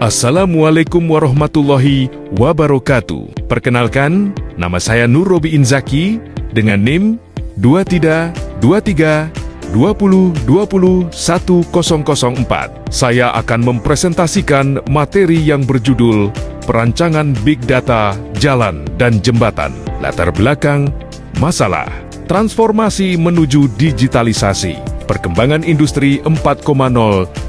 Assalamualaikum warahmatullahi wabarakatuh. Perkenalkan, nama saya Nur Robi Inzaki dengan NIM 232320201004. Saya akan mempresentasikan materi yang berjudul Perancangan Big Data, Jalan dan Jembatan. Latar belakang, masalah, transformasi menuju digitalisasi. Perkembangan industri 4.0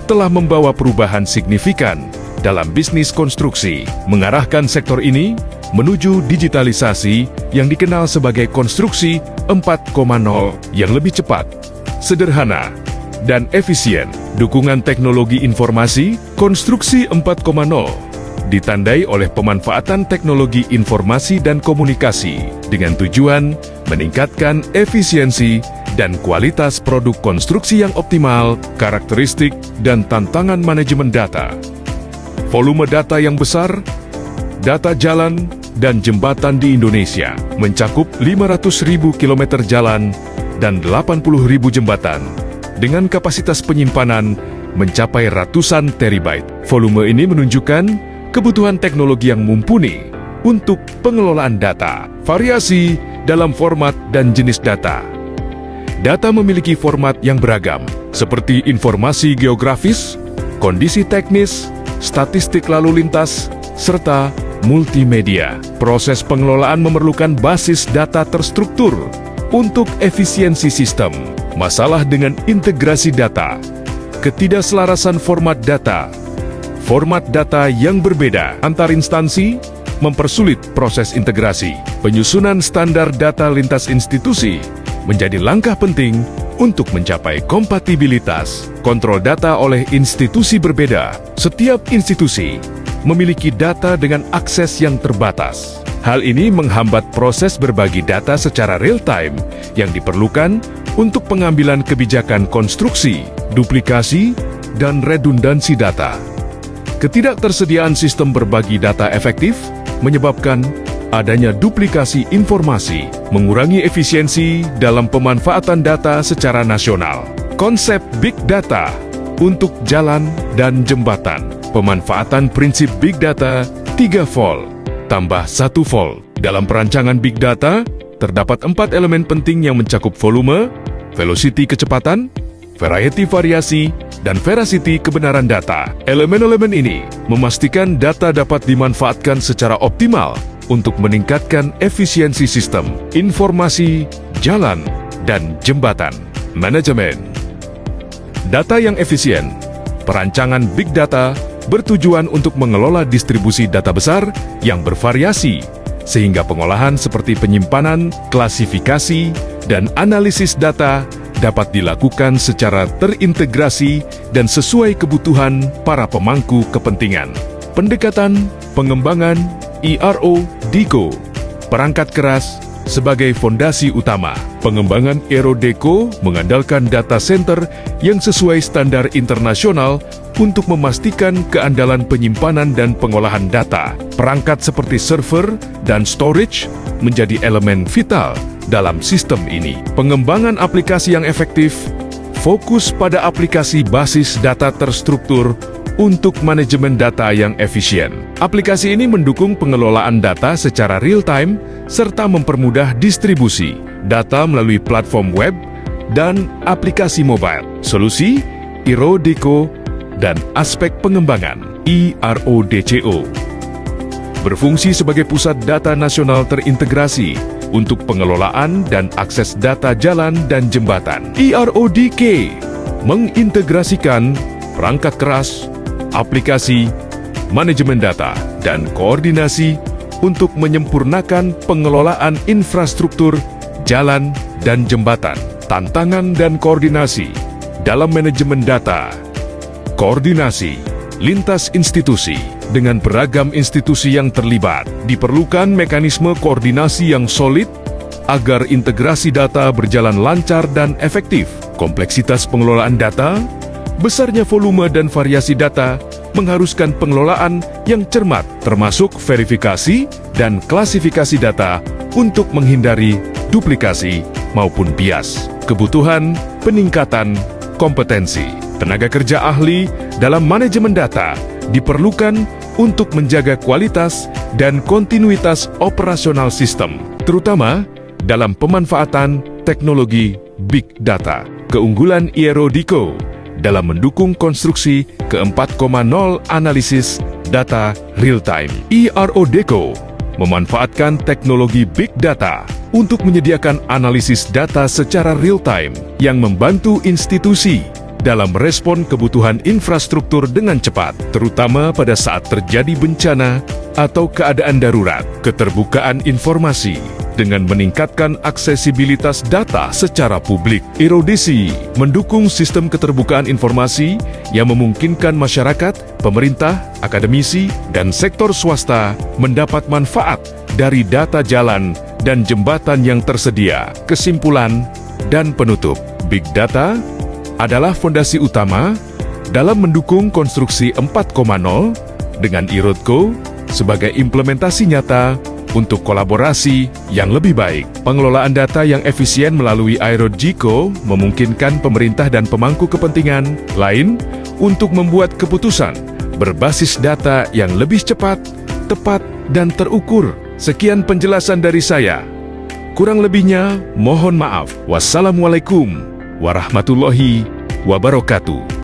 telah membawa perubahan signifikan dalam bisnis konstruksi, mengarahkan sektor ini menuju digitalisasi yang dikenal sebagai konstruksi 4.0 yang lebih cepat, sederhana, dan efisien. Dukungan teknologi informasi, konstruksi 4.0 ditandai oleh pemanfaatan teknologi informasi dan komunikasi dengan tujuan meningkatkan efisiensi dan kualitas produk konstruksi yang optimal, karakteristik, dan tantangan manajemen data. Volume data yang besar, data jalan dan jembatan di Indonesia mencakup 500.000 km jalan dan 80.000 jembatan dengan kapasitas penyimpanan mencapai ratusan terabyte. Volume ini menunjukkan kebutuhan teknologi yang mumpuni untuk pengelolaan data. Variasi dalam format dan jenis data. Data memiliki format yang beragam, seperti informasi geografis, kondisi teknis, statistik lalu lintas, serta multimedia. Proses pengelolaan memerlukan basis data terstruktur untuk efisiensi sistem. Masalah dengan integrasi data, ketidakselarasan format data yang berbeda antar instansi mempersulit proses integrasi. Penyusunan standar data lintas institusi menjadi langkah penting untuk mencapai kompatibilitas. Kontrol data oleh institusi berbeda. Setiap institusi memiliki data dengan akses yang terbatas. Hal ini menghambat proses berbagi data secara real-time yang diperlukan untuk pengambilan kebijakan konstruksi, duplikasi, dan redundansi data. Ketidaktersediaan sistem berbagi data efektif menyebabkan adanya duplikasi informasi, mengurangi efisiensi dalam pemanfaatan data secara nasional. Konsep Big Data untuk jalan dan jembatan. Pemanfaatan prinsip Big Data 3-fold tambah 1-fold. Dalam perancangan Big Data, terdapat 4 elemen penting yang mencakup volume, velocity kecepatan, variety variasi, dan veracity kebenaran data. Elemen-elemen ini memastikan data dapat dimanfaatkan secara optimal untuk meningkatkan efisiensi sistem, informasi, jalan, dan jembatan. Manajemen data yang efisien. Perancangan Big Data bertujuan untuk mengelola distribusi data besar yang bervariasi, sehingga pengolahan seperti penyimpanan, klasifikasi, dan analisis data dapat dilakukan secara terintegrasi dan sesuai kebutuhan para pemangku kepentingan. Pendekatan pengembangan IRO DICO, perangkat keras sebagai fondasi utama. Pengembangan ERO-DECO mengandalkan data center yang sesuai standar internasional untuk memastikan keandalan penyimpanan dan pengolahan data. Perangkat seperti server dan storage menjadi elemen vital dalam sistem ini. Pengembangan aplikasi yang efektif fokus pada aplikasi basis data terstruktur untuk manajemen data yang efisien. Aplikasi ini mendukung pengelolaan data secara real-time serta mempermudah distribusi data melalui platform web dan aplikasi mobile. Solusi IRO-DECO dan aspek pengembangan IRO-DCO berfungsi sebagai pusat data nasional terintegrasi untuk pengelolaan dan akses data jalan dan jembatan. IRO-DK mengintegrasikan perangkat keras, aplikasi, manajemen data, dan koordinasi untuk menyempurnakan pengelolaan infrastruktur, jalan, dan jembatan. Tantangan dan koordinasi dalam manajemen data. Koordinasi lintas institusi. Dengan beragam institusi yang terlibat, diperlukan mekanisme koordinasi yang solid agar integrasi data berjalan lancar dan efektif. Kompleksitas pengelolaan data, besarnya volume dan variasi data mengharuskan pengelolaan yang cermat, termasuk verifikasi dan klasifikasi data untuk menghindari duplikasi maupun bias. Kebutuhan peningkatan kompetensi tenaga kerja ahli dalam manajemen data diperlukan untuk menjaga kualitas dan kontinuitas operasional sistem, terutama dalam pemanfaatan teknologi Big Data. Keunggulan Aero Deco dalam mendukung konstruksi ke-4.0 analisis data real-time. Aero Deco memanfaatkan teknologi Big Data untuk menyediakan analisis data secara real-time yang membantu institusi dalam merespon kebutuhan infrastruktur dengan cepat, terutama pada saat terjadi bencana atau keadaan darurat. Keterbukaan informasi dengan meningkatkan aksesibilitas data secara publik. Aerodesi mendukung sistem keterbukaan informasi yang memungkinkan masyarakat, pemerintah, akademisi, dan sektor swasta mendapat manfaat dari data jalan dan jembatan yang tersedia. Kesimpulan dan penutup, Big Data adalah fondasi utama dalam mendukung konstruksi 4.0 dengan Aerodco sebagai implementasi nyata untuk kolaborasi yang lebih baik. Pengelolaan data yang efisien melalui Aerodco memungkinkan pemerintah dan pemangku kepentingan lain untuk membuat keputusan berbasis data yang lebih cepat, tepat, dan terukur. Sekian penjelasan dari saya. Kurang lebihnya, mohon maaf. Wassalamualaikum warahmatullahi wabarakatuh.